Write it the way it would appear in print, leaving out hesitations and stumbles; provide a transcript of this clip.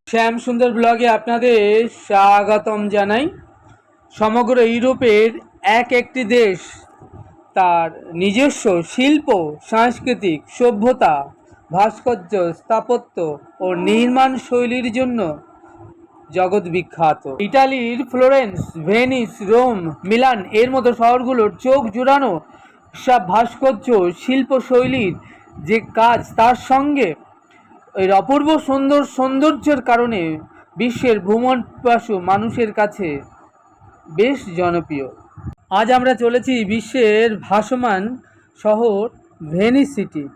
শ্যাম সুন্দর ব্লগে আপনাদের স্বাগতম জানাই। সমগ্র ইউরোপের একটি দেশ তার নিজস্ব শিল্প, সাংস্কৃতিক সভ্যতা, ভাস্কর্য, স্থাপত্য ও নির্মাণ শৈলীর জন্য জগৎ বিখ্যাত। ইটালির ফ্লোরেন্স, ভেনিস, রোম, মিলান এর মতো শহরগুলোর চোখ জুড়ানো সব ভাস্কর্য শিল্পশৈলীর যে কাজ, তার সঙ্গে এর অপূর্ব সৌন্দর্যের কারণে বিশ্বের ভ্রমণপিপাসু মানুষের কাছে বেশ জনপ্রিয়। আজ আমরা চলেছি বিশ্বের ভাসমান শহর ভেনিস সিটি।